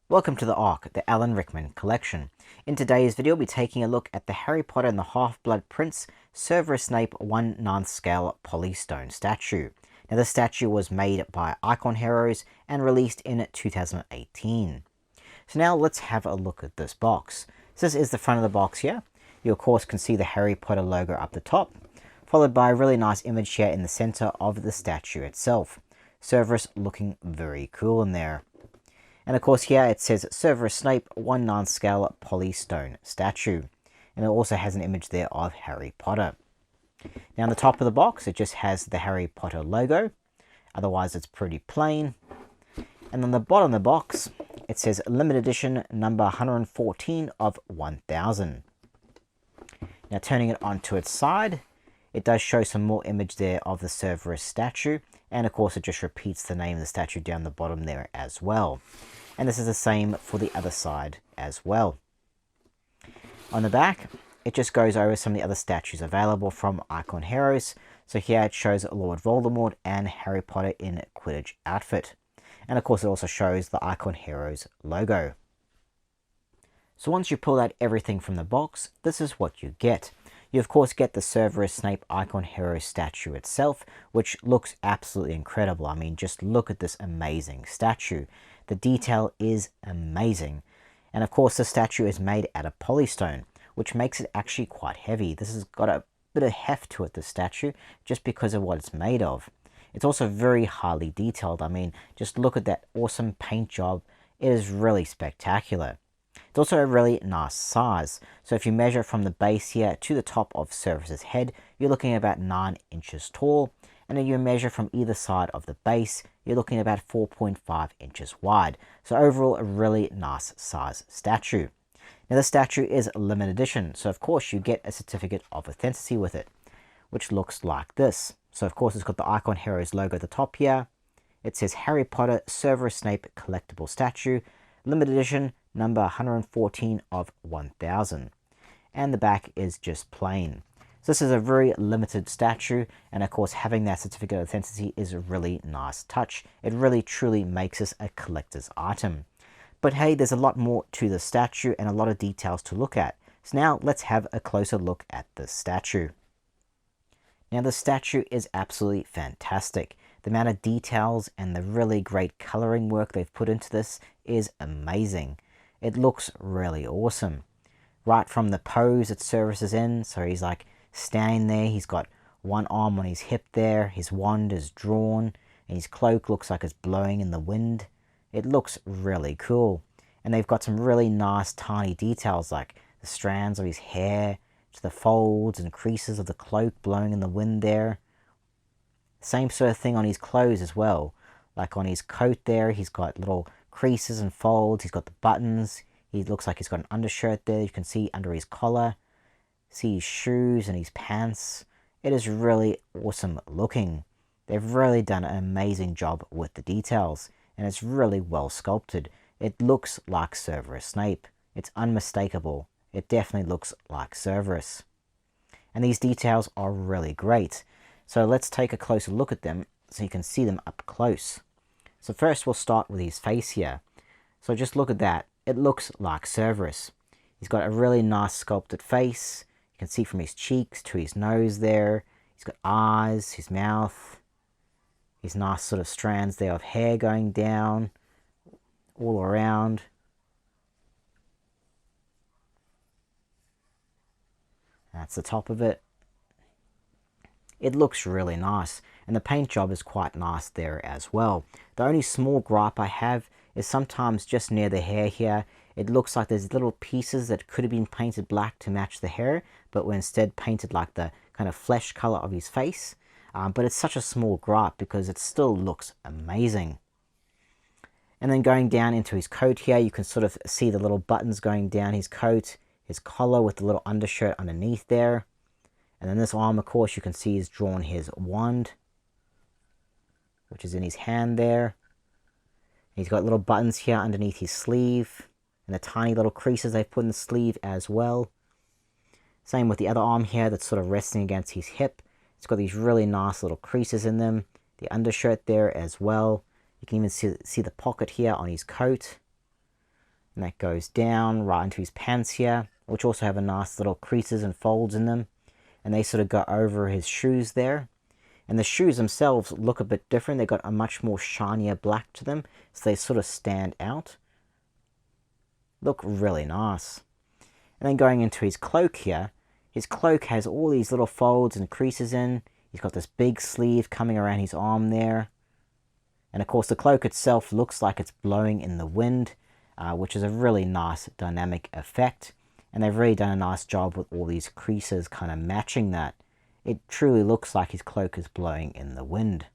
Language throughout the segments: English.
Welcome to the ARC, the Alan Rickman collection. In today's video, we'll be taking a look at the Harry Potter and the Half-Blood Prince Severus Snape 1/9 scale Polystone statue. Now, this statue was made by Icon Heroes and released in 2018. So now let's have a look at this box. So this is the front of the box here. You of course can see the Harry Potter logo up the top, followed by a really nice image here in the center of the statue itself. Severus looking very cool in there. And of course here it says Severus Snape 1/9 scale Polystone statue. And it also has an image there of Harry Potter. Now on the top of the box it just has the Harry Potter logo. Otherwise it's pretty plain. And on the bottom of the box it says limited edition number 114 of 1000. Now turning it onto its side, it does show some more image there of the Severus statue. And of course it just repeats the name of the statue down the bottom there as well. And this is the same for the other side as well. On the back, it just goes over some of the other statues available from Icon Heroes. So here it shows Lord Voldemort and Harry Potter in Quidditch outfit. And of course it also shows the Icon Heroes logo. So once you pull out everything from the box, this is what you get. You of course get the Severus Snape Icon Heroes statue itself, which looks absolutely incredible. I mean, just look at this amazing statue. The detail is amazing. And of course the statue is made out of polystone, which makes it actually quite heavy. This has got a bit of heft to it, the statue, just because of what it's made of. It's also very highly detailed. I mean, just look at that awesome paint job. It is really spectacular. It's also a really nice size. So if you measure from the base here to the top of Severus's head, you're looking at about 9 inches tall. And then you measure from either side of the base, you're looking at about 4.5 inches wide. So overall, a really nice size statue. Now the statue is limited edition, so of course you get a certificate of authenticity with it, which looks like this. So of course it's got the Icon Heroes logo at the top here. It says Harry Potter Severus Snape collectible statue, limited edition, number 114 of 1000. And the back is just plain. So this is a very limited statue, and of course having that certificate of authenticity is a really nice touch. It really truly makes this a collector's item. But hey, there's a lot more to the statue and a lot of details to look at. So now let's have a closer look at this statue. Now the statue is absolutely fantastic. The amount of details and the really great coloring work they've put into this is amazing. It looks really awesome. Right from the pose that Severus is in, so he's like standing there, he's got one arm on his hip there, his wand is drawn, and his cloak looks like it's blowing in the wind. It looks really cool. And they've got some really nice tiny details like the strands of his hair, to the folds and creases of the cloak blowing in the wind there. Same sort of thing on his clothes as well. Like on his coat there, he's got little creases and folds, he's got the buttons, he looks like he's got an undershirt there, you can see under his collar, see his shoes and his pants. It is really awesome looking. They've really done an amazing job with the details, and it's really well sculpted. It looks like Severus Snape. It's unmistakable. It definitely looks like Severus. And these details are really great. So let's take a closer look at them so you can see them up close. So first we'll start with his face here. So just look at that. It looks like Severus. He's got a really nice sculpted face. You can see from his cheeks to his nose there. He's got eyes, his mouth, his nice sort of strands there of hair going down all around. That's the top of it. It looks really nice, and the paint job is quite nice there as well. The only small gripe I have is sometimes just near the hair here, it looks like there's little pieces that could have been painted black to match the hair, but were instead painted like the kind of flesh color of his face. But it's such a small gripe because it still looks amazing. And then going down into his coat here, you can sort of see the little buttons going down his coat, his collar with the little undershirt underneath there. And then this arm, of course, you can see he's drawn his wand, which is in his hand there. He's got little buttons here underneath his sleeve, and the tiny little creases they've put in the sleeve as well. Same with the other arm here that's sort of resting against his hip. It's got these really nice little creases in them. The undershirt there as well. You can even see the pocket here on his coat. And that goes down right into his pants here, which also have a nice little creases and folds in them. And they sort of go over his shoes there. And the shoes themselves look a bit different. They've got a much more shinier black to them, so they sort of stand out. Look really nice. And then going into his cloak here, his cloak has all these little folds and creases in. He's got this big sleeve coming around his arm there. And of course the cloak itself looks like it's blowing in the wind, which is a really nice dynamic effect. And they've really done a nice job with all these creases kind of matching that. It truly looks like his cloak is blowing in the wind.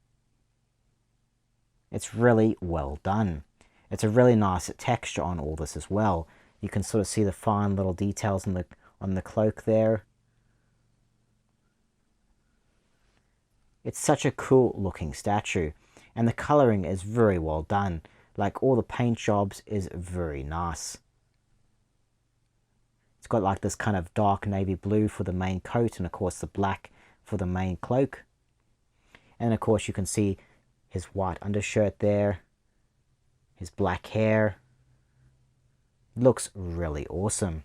It's really well done. It's a really nice texture on all this as well. You can sort of see the fine little details on the cloak there. It's such a cool looking statue. And the colouring is very well done. Like, all the paint jobs is very nice. It's got like this kind of dark navy blue for the main coat, and of course the black for the main cloak. And of course you can see his white undershirt there, his black hair. Looks really awesome.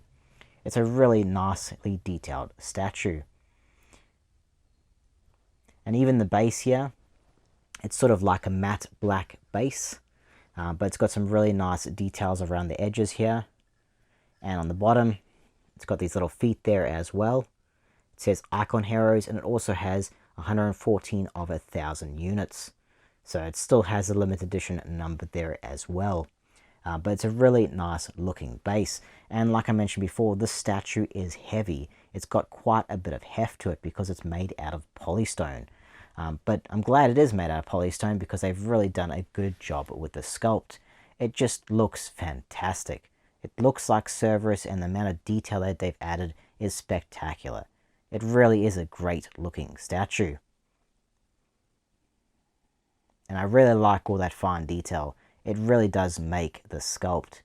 It's a really nicely detailed statue. And even the base here, it's sort of like a matte black base, but it's got some really nice details around the edges here. And on the bottom, it's got these little feet there as well. It says Icon Heroes, and it also has 114 of 1,000 units. So it still has a limited edition number there as well. But it's a really nice looking base. And like I mentioned before, this statue is heavy. It's got quite a bit of heft to it because it's made out of polystone. But I'm glad it is made out of polystone because they've really done a good job with the sculpt. It just looks fantastic. It looks like Severus, and the amount of detail that they've added is spectacular. It really is a great looking statue. And I really like all that fine detail. It really does make the sculpt.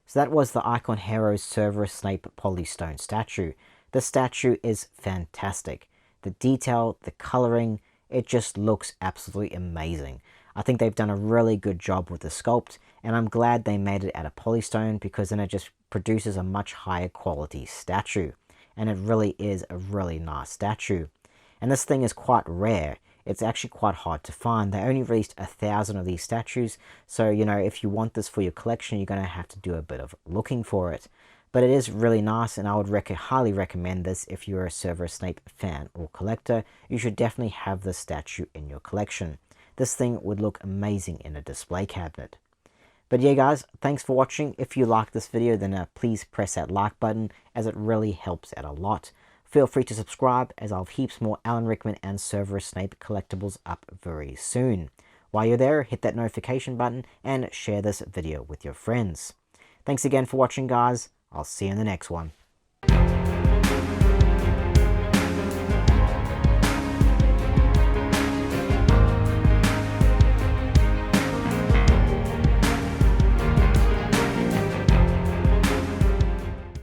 So that was the Icon Heroes Severus Snape Polystone statue. The statue is fantastic. The detail, the colouring, it just looks absolutely amazing. I think they've done a really good job with the sculpt, and I'm glad they made it out of polystone because then it just produces a much higher quality statue. And it really is a really nice statue. And this thing is quite rare. It's actually quite hard to find. They only released 1,000 of these statues, so you know, if you want this for your collection, you're going to have to do a bit of looking for it. But it is really nice, and I would highly recommend this if you're a Severus Snape fan or collector. You should definitely have this statue in your collection. This thing would look amazing in a display cabinet. But yeah guys, thanks for watching. If you like this video, then please press that like button, as it really helps out a lot. Feel free to subscribe, as I'll have heaps more Alan Rickman and Severus Snape collectibles up very soon. While you're there, hit that notification button and share this video with your friends. Thanks again for watching guys. I'll see you in the next one.